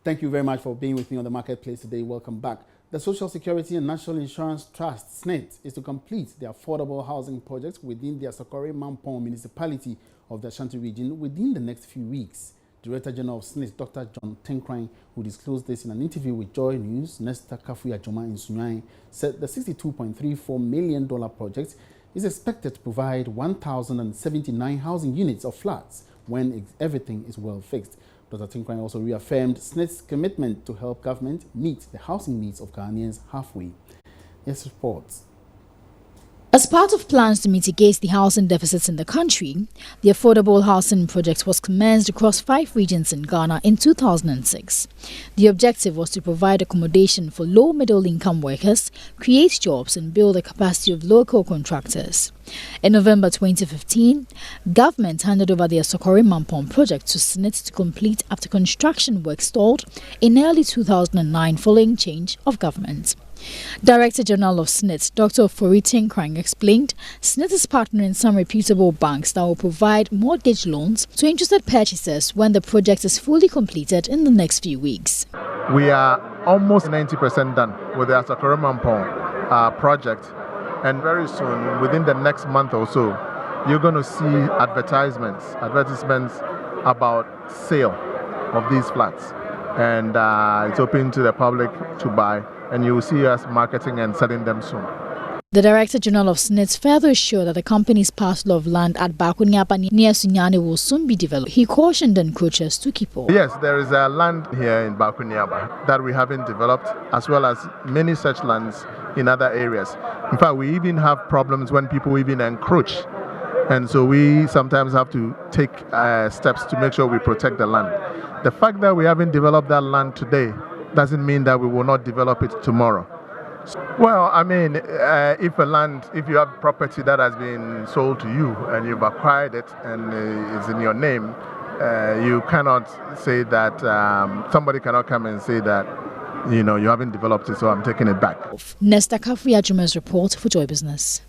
Thank you very much for being with me on the Marketplace today. Welcome back. The Social Security and National Insurance Trust, SNIT, is to complete the affordable housing projects within the Asokore-Mampong municipality of the Ashanti region within the next few weeks. Director General of SNIT, Dr. John Tenkrine, who disclosed this in an interview with JoyNews, Nesta Kafuya Joma in Sunyai, said the $62.34 million project is expected to provide 1,079 housing units of flats when everything is well fixed. Dr. Tenkrine also reaffirmed SNIT's commitment to help government meet the housing needs of Ghanaians halfway. Yes, reports. As part of plans to mitigate the housing deficits in the country, the affordable housing project was commenced across 5 regions in Ghana in 2006. The objective was to provide accommodation for low-middle-income workers, create jobs and build the capacity of local contractors. In November 2015, government handed over the Asokore-Mampong project to SNIT to complete after construction work stalled in early 2009 following change of government. Director General of SNIT, Dr. Ofori Tenkrine, explained SNIT is partnering some reputable banks that will provide mortgage loans to interested purchasers when the project is fully completed in the next few weeks. We are almost 90% done with the Asokore-Mampong project, and very soon, within the next month or so, you're going to see advertisements about sale of these flats, and it's open to the public to buy. And you will see us marketing and selling them soon. The Director General of SNIT further assured that the company's parcel of land at Bakuniapa near Sunyani will soon be developed. He cautioned encroachers to keep off. Yes, there is a land here in Bakuniapa that we haven't developed, as well as many such lands in other areas. In fact, we even have problems when people even encroach. And so we sometimes have to take steps to make sure we protect the land. The fact that we haven't developed that land today doesn't mean that we will not develop it tomorrow. Well, I mean, if you have property that has been sold to you and you've acquired it and it's in your name, you cannot say that somebody cannot come and say that, you haven't developed it, so I'm taking it back. Nesta Kafuya Juma's report for Joy Business.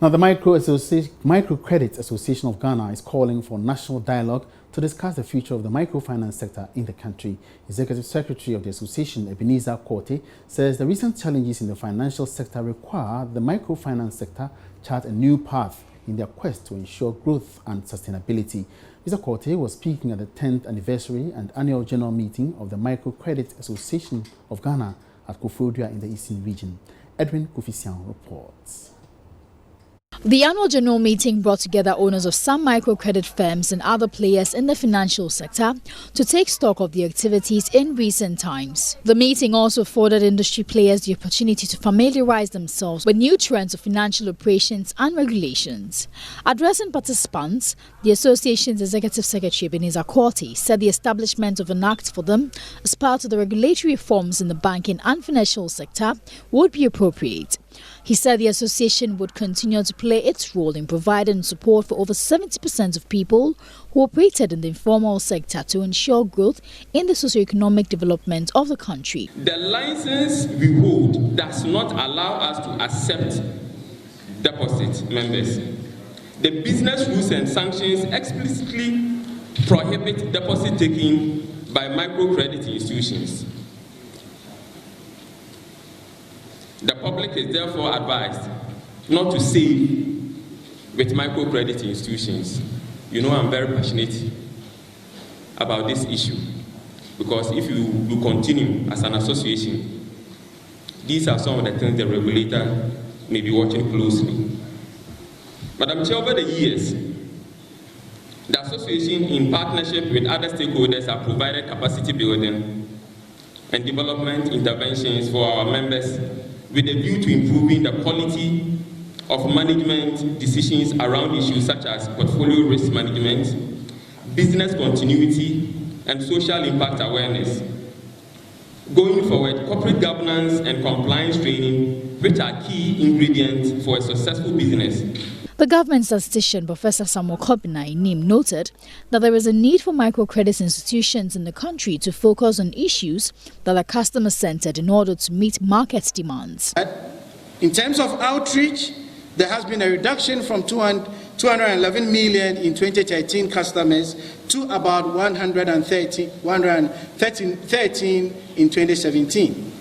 Now, the Microcredit Association of Ghana is calling for national dialogue to discuss the future of the microfinance sector in the country. Executive Secretary of the association, Ebenezer Korte, says the recent challenges in the financial sector require the microfinance sector chart a new path in their quest to ensure growth and sustainability. Mr. Korte was speaking at the 10th anniversary and annual general meeting of the Microcredit Association of Ghana at Koforidua in the Eastern Region. Edwin Kufisian reports. The annual general meeting brought together owners of some microcredit firms and other players in the financial sector to take stock of the activities in recent times. The meeting also afforded industry players the opportunity to familiarize themselves with new trends of financial operations and regulations. Addressing participants, the association's executive secretary Ebenezer Korte said the establishment of an act for them as part of the regulatory reforms in the banking and financial sector would be appropriate. He said the association would continue to play its role in providing support for over 70% of people who operated in the informal sector to ensure growth in the socio-economic development of the country. The license we hold does not allow us to accept deposit members. The business rules and sanctions explicitly prohibit deposit taking by microcredit institutions. The public is therefore advised not to save with microcredit institutions. I'm very passionate about this issue because if you continue as an association, these are some of the things the regulator may be watching closely. Madam Chair, over the years, the association in partnership with other stakeholders have provided capacity building and development interventions for our members with a view to improving the quality of management decisions around issues such as portfolio risk management, business continuity, and social impact awareness. Going forward, corporate governance and compliance training, which are key ingredients for a successful business. The government statistician Professor Samuel Kobina Inim noted that there is a need for microcredit institutions in the country to focus on issues that are customer-centered in order to meet market demands. In terms of outreach, there has been a reduction from 200 211 million in 2013 customers to about 113 in 2017.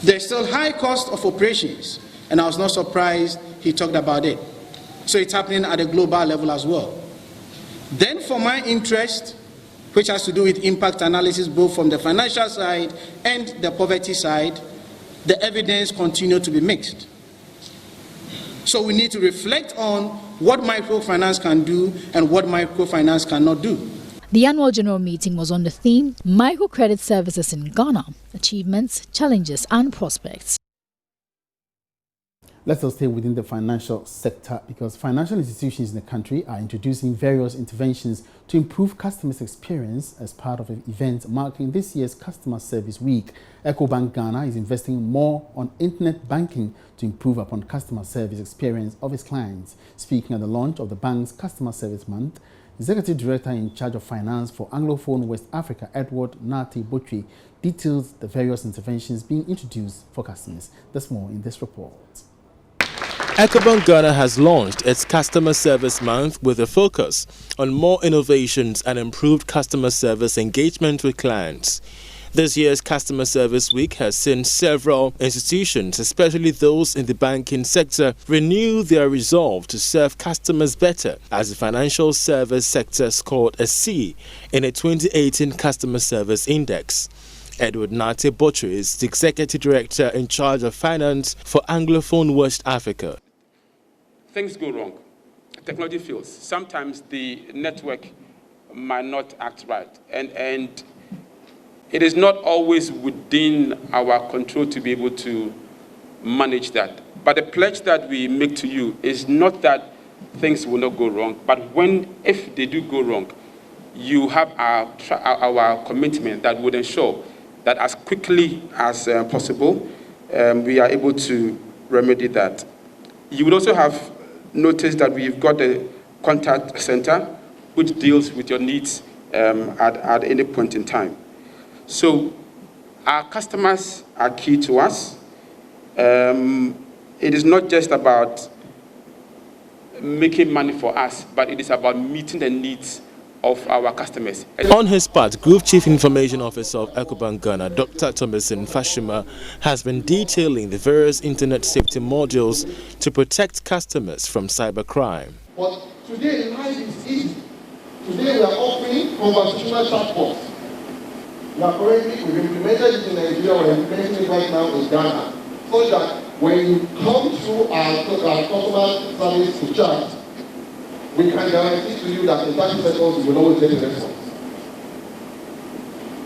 There's still high cost of operations, and I was not surprised he talked about it. So it's happening at a global level as well. Then for my interest, which has to do with impact analysis both from the financial side and the poverty side, the evidence continues to be mixed. So we need to reflect on what microfinance can do and what microfinance cannot do. The annual general meeting was on the theme Microcredit Services in Ghana, Achievements, Challenges and Prospects. Let's all stay within the financial sector because financial institutions in the country are introducing various interventions to improve customers' experience as part of an event marking this year's Customer Service Week. EcoBank Ghana is investing more on internet banking to improve upon customer service experience of its clients. Speaking at the launch of the bank's Customer Service Month, Executive Director in charge of finance for Anglophone West Africa, Edward Nate Botwe, details the various interventions being introduced for customers. There's more in this report. EcoBank Ghana has launched its Customer Service Month with a focus on more innovations and improved customer service engagement with clients. This year's Customer Service Week has seen several institutions, especially those in the banking sector, renew their resolve to serve customers better as the financial service sector scored a C in a 2018 Customer Service Index. Edward Nate Botwe is the Executive Director in charge of finance for Anglophone West Africa. Things go wrong. Technology fails. Sometimes the network might not act right. And it is not always within our control to be able to manage that. But the pledge that we make to you is not that things will not go wrong, but if they do go wrong, you have our commitment that would ensure that as quickly as possible, we are able to remedy that. You would also have noticed that we've got a contact center which deals with your needs at any point in time. So our customers are key to us. It is not just about making money for us, but it is about meeting the needs of our customers. On his part, Group Chief Information Officer of EcoBank Ghana, Dr. Thomason Fashima, has been detailing the various internet safety modules to protect customers from cybercrime. But today, life is easy. Today, we are offering conversational chatbots. We've implemented it in Nigeria, we're implementing it right now in Ghana, so that when you come to our customer service to chat, we can guarantee to you that in 30 seconds you will always get a response.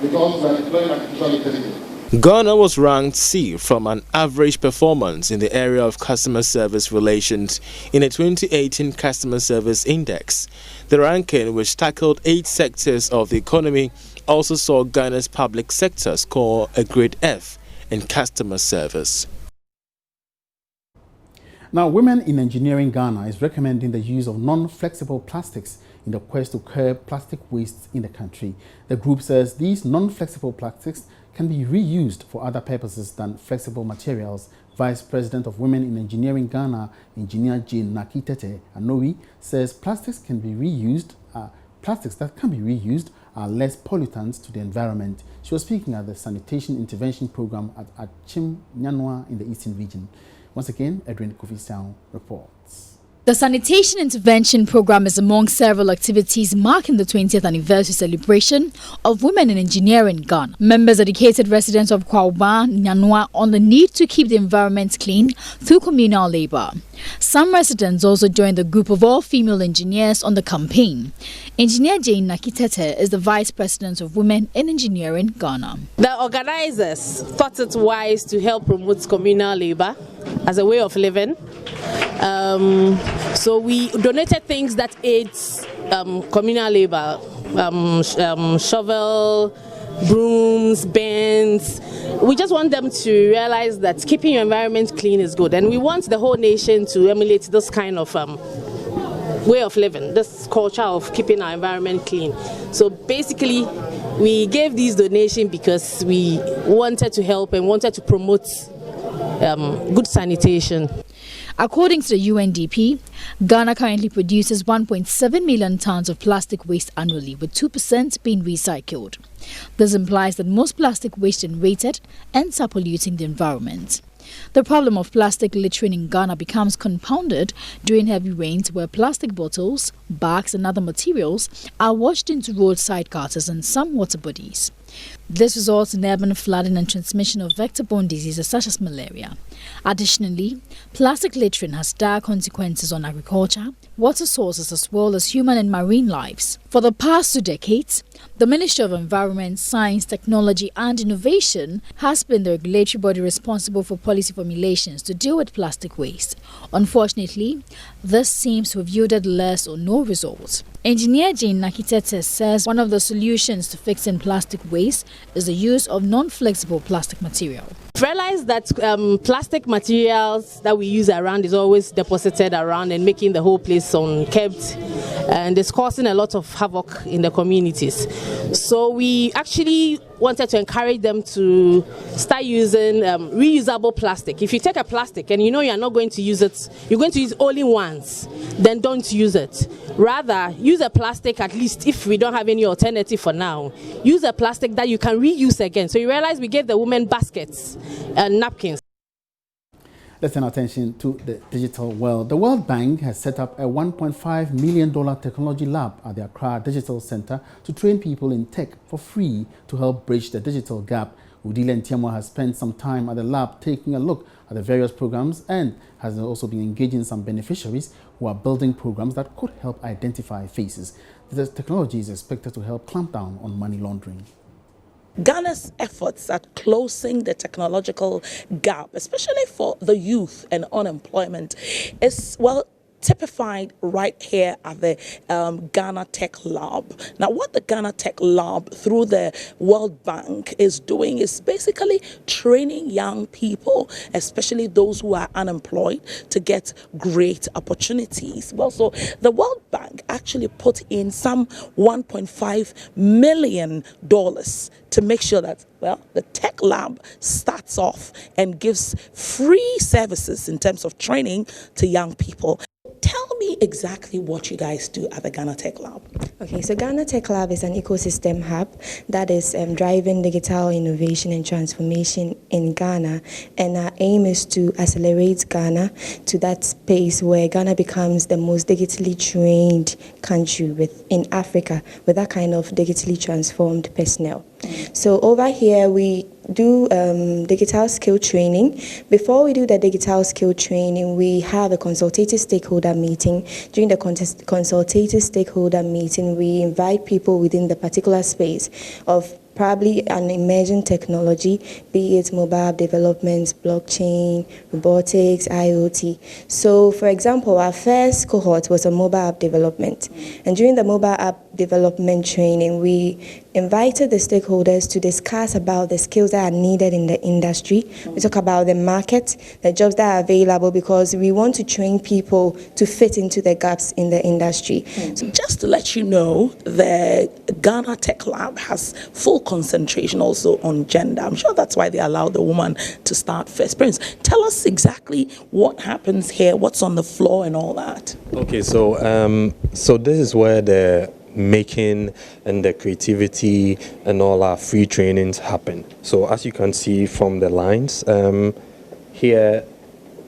Because we are deploying artificial intelligence. Ghana was ranked C from an average performance in the area of customer service relations in a 2018 Customer Service Index. The ranking, which tackled 8 sectors of the economy, also saw Ghana's public sector score a grade F in customer service. Now, Women in Engineering Ghana is recommending the use of non-flexible plastics in the quest to curb plastic waste in the country. The group says these non-flexible plastics can be reused for other purposes than flexible materials. Vice President of Women in Engineering Ghana, Engineer Jane Nakitete Anowi, says plastics that can be reused are less pollutants to the environment. She was speaking at the Sanitation Intervention Program at Achim Nyanwa in the Eastern Region. Once again, Edwin Kofi-Sound reports. The Sanitation Intervention Program is among several activities marking the 20th anniversary celebration of Women in Engineering Ghana. Members educated residents of Kwauba, Nyanwa on the need to keep the environment clean through communal labor. Some residents also joined the group of all-female engineers on the campaign. Engineer Jane Nakitete is the Vice President of Women in Engineering Ghana. The organizers thought it wise to help promote communal labor as a way of living. So we donated things that aids communal labor, shovel, brooms, bins. We just want them to realize that keeping your environment clean is good, and we want the whole nation to emulate this kind of way of living, this culture of keeping our environment clean. So basically, we gave these donations because we wanted to help and wanted to promote good sanitation. According to the UNDP, Ghana currently produces 1.7 million tons of plastic waste annually, with 2% being recycled. This implies that most plastic waste generated ends up polluting the environment. The problem of plastic littering in Ghana becomes compounded during heavy rains, where plastic bottles, bags and other materials are washed into roadside gutters and some water bodies. This results in urban flooding and transmission of vector-borne diseases such as malaria. Additionally, plastic littering has dire consequences on agriculture, water sources as well as human and marine lives. For the past 2 decades, the Ministry of Environment, Science, Technology and Innovation has been the regulatory body responsible for policy formulations to deal with plastic waste. Unfortunately, this seems to have yielded less or no results. Engineer Jane Nakitete says one of the solutions to fixing plastic waste is the use of non-flexible plastic material. Realize that plastic materials that we use around is always deposited around and making the whole place unkept, and it's causing a lot of havoc in the communities. So we actually wanted to encourage them to start using reusable plastic. If you take a plastic and you know you're not going to use it, you're going to use only once, then don't use it. Rather, use a plastic, at least if we don't have any alternative for now, use a plastic that you can reuse again. So you realize we gave the women baskets and napkins. Let's turn our attention to the digital world. The World Bank has set up a $1.5 million technology lab at the Accra Digital Center to train people in tech for free to help bridge the digital gap. Udile Ntiamo has spent some time at the lab taking a look at the various programs and has also been engaging some beneficiaries who are building programs that could help identify faces. This technology is expected to help clamp down on money laundering. Ghana's efforts at closing the technological gap, especially for the youth and unemployment, is, well, typified right here at the Ghana Tech Lab. Now, what the Ghana Tech Lab through the World Bank is doing is basically training young people, especially those who are unemployed, to get great opportunities. Well, so the World Bank actually put in some $1.5 million to make sure that, well, the Tech Lab starts off and gives free services in terms of training to young people. Tell me exactly what you guys do at the Ghana Tech Lab. Okay, so Ghana Tech Lab is an ecosystem hub that is driving digital innovation and transformation in Ghana, and our aim is to accelerate Ghana to that space where Ghana becomes the most digitally trained country in Africa with that kind of digitally transformed personnel. So over here we do digital skill training. Before we do the digital skill training, we have a consultative stakeholder meeting. During the consultative stakeholder meeting, we invite people within the particular space of probably an emerging technology, be it mobile app development, blockchain, robotics, IoT. So, for example, our first cohort was a mobile app development. And during the mobile app development training, we invited the stakeholders to discuss about the skills that are needed in the industry. We talk about the market, the jobs that are available, because we want to train people to fit into the gaps in the industry. So just to let you know, the Ghana Tech Lab has full concentration also on gender. I'm sure that's why they allow the woman to start first. Prince, tell us exactly what happens here, what's on the floor and all that. Okay, so this is where the making and the creativity and all our free trainings happen. So as you can see from the lines here,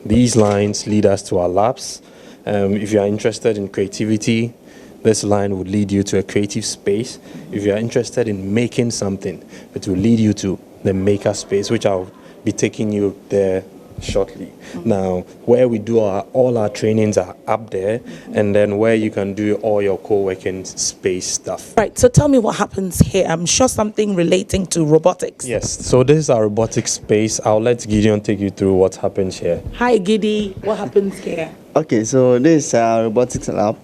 these lines lead us to our labs. If you are interested in creativity, this line would lead you to a creative space. If you are interested in making something, it will lead you to the maker space, which I'll be taking you there shortly. Now, where we do all our trainings are up there, and then where you can do all your co-working space stuff. Right, so tell me what happens here. I'm sure something relating to robotics. Yes, so this is our robotics space. I'll let Gideon take you through what happens here. Hi Giddy, what happens here? Okay, so this is our robotics lab.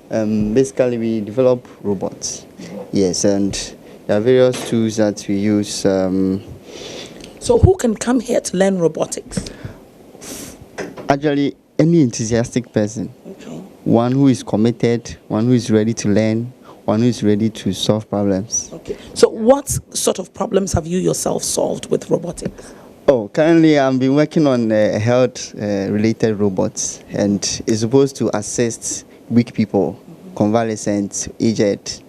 Basically we develop robots. Yes, and there are various tools that we use. So who can come here to learn robotics? Actually, any enthusiastic person. Okay. One who is committed, one who is ready to learn, one who is ready to solve problems. Okay. So what sort of problems have you yourself solved with robotics? Oh, currently I've been working on health-related robots, and it's supposed to assist weak people, convalescent, aged.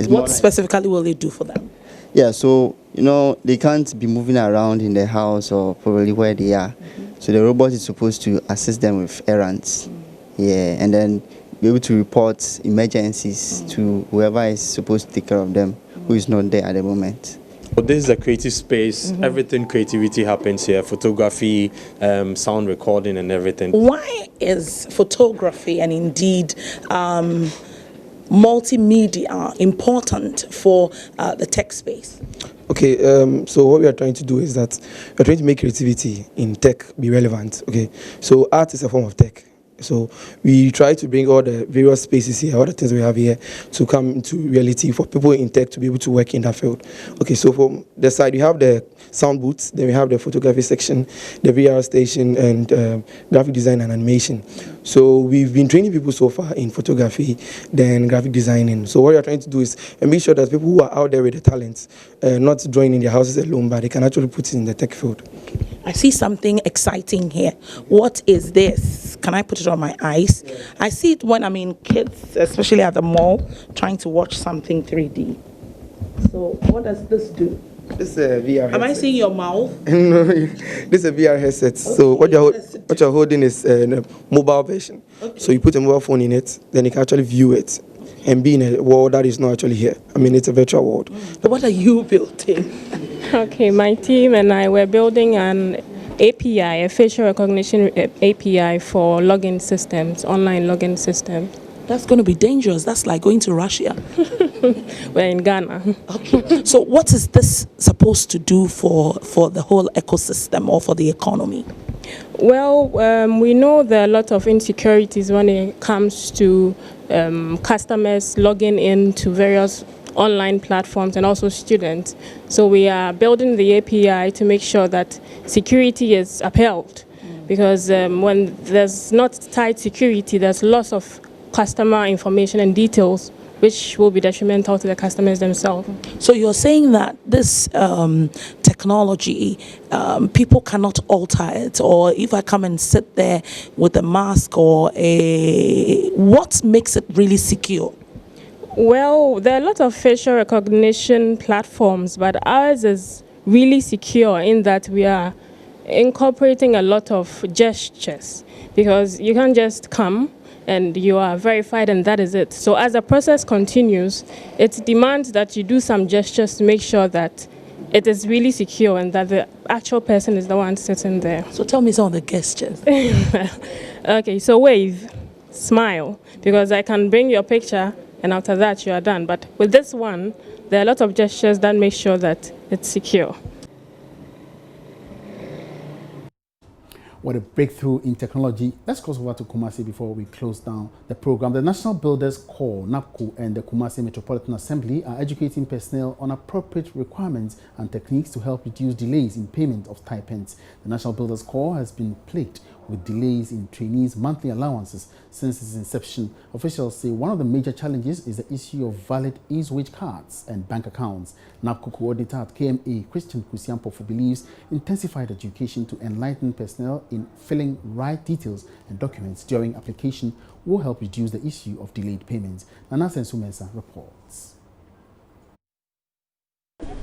What specifically will it do for them? Yeah, so, they can't be moving around in their house or probably where they are. So the robot is supposed to assist them with errands. Yeah, and then be able to report emergencies to whoever is supposed to take care of them, who is not there at the moment. So this is a creative space. Everything creativity happens here. Photography, sound recording and everything. Why is photography and indeed multimedia important for the tech space? Okay, so what we are trying to do is that we're trying to make creativity in tech be relevant. Okay, so art is a form of tech. So we try to bring all the various spaces here, all the things we have here, to come into reality for people in tech to be able to work in that field. Okay, so from the side, we have the sound booths, then we have the photography section, the VR station, and graphic design and animation. So we've been training people so far in photography, then graphic designing. So what we are trying to do is make sure that people who are out there with the talents, not drawing in their houses alone, but they can actually put it in the tech field. I see something exciting here. What is this? Can I put it on my eyes? Yeah. I see it when I'm in kids, especially at the mall, trying to watch something 3D. So what does this do? This is a VR headset. Am I seeing your mouth? No, this is a VR headset. Okay. So what you're holding is a mobile version. Okay. So you put a mobile phone in it, then you can actually view it and be in a world that is not actually here. I mean, it's a virtual world. So what are you building? Okay, my team and I were building an API, a facial recognition API for login systems, online login systems. That's going to be dangerous. That's like going to Russia. We're in Ghana. Okay. So what is this supposed to do for the whole ecosystem or for the economy? Well, we know there are a lot of insecurities when it comes to customers logging into various online platforms and also students. So we are building the API to make sure that security is upheld. Because when there's not tight security, there's loss of customer information and details, which will be detrimental to the customers themselves. So you're saying that this technology, people cannot alter it, or if I come and sit there with a mask or what makes it really secure? Well, there are a lot of facial recognition platforms, but ours is really secure in that we are incorporating a lot of gestures, because you can't just come and you are verified and that is it. So as the process continues, it demands that you do some gestures to make sure that it is really secure and that the actual person is the one sitting there. So tell me some of the gestures. Okay, so wave, smile, because I can bring your picture and after that you are done. But with this one, there are a lot of gestures that make sure that it's secure. What a breakthrough in technology. Let's cross over to Kumasi before we close down the program. The National Builders Corps, NABCO, and the Kumasi Metropolitan Assembly are educating personnel on appropriate requirements and techniques to help reduce delays in payment of stipends. The National Builders Corps has been plagued with delays in trainees' monthly allowances since its inception. Officials say one of the major challenges is the issue of valid e-wage cards and bank accounts. NABCO coordinator at KMA, Christian Kusiampofu, believes intensified education to enlighten personnel in filling right details and documents during application will help reduce the issue of delayed payments. Nana Sensumesa reports.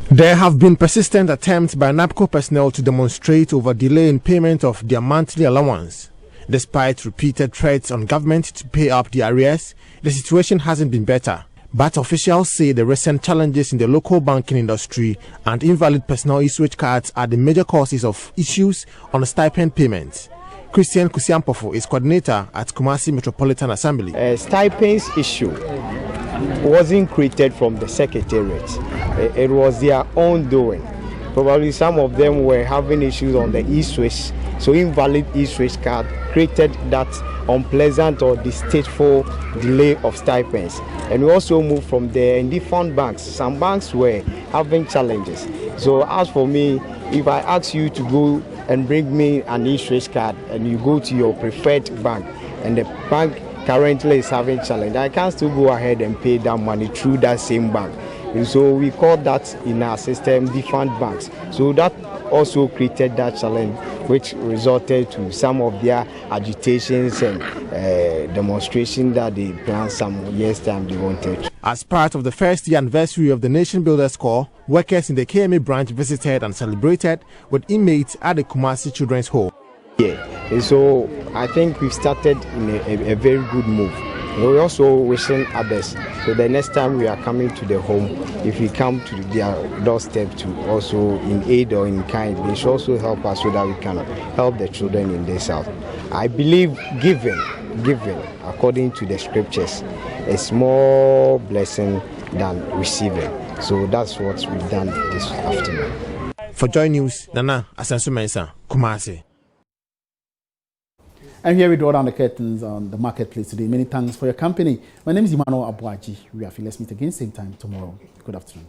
There have been persistent attempts by NABCO personnel to demonstrate over delay in payment of their monthly allowance. Despite repeated threats on government to pay up the arrears, the situation hasn't been better. But officials say the recent challenges in the local banking industry and invalid personal e-switch cards are the major causes of issues on stipend payments. Christian Kusiampofu is coordinator at Kumasi Metropolitan Assembly. Stipends issue wasn't created from the secretariat. It was their own doing. Probably some of them were having issues on the e-switch, so invalid e-switch card created that unpleasant or distasteful delay of stipends. And we also moved from there in different banks. Some banks were having challenges. So as for me, if I ask you to go and bring me an e-switch card and you go to your preferred bank and the bank currently is having challenge, I can still go ahead and pay that money through that same bank. And so we call that in our system different banks. So that also created that challenge, which resulted to some of their agitations and demonstrations that they planned some years time they wanted. As part of the first year anniversary of the Nation Builders Corps, workers in the KMA branch visited and celebrated with inmates at the Kumasi Children's Home. Yeah, and so I think we've started in a very good move. We're also wishing others, so the next time we are coming to the home, if we come to their doorstep to also in aid or in kind, they should also help us so that we can help the children in this house. I believe giving, according to the scriptures, is more blessing than receiving. So that's what we've done this afternoon. For JoyNews, Nana Asensu Mensah, Kumasi. And here we draw down the curtains on the marketplace today. Many thanks for your company. My name is Emmanuel Abuaji. Let's meet again same time tomorrow. Good afternoon.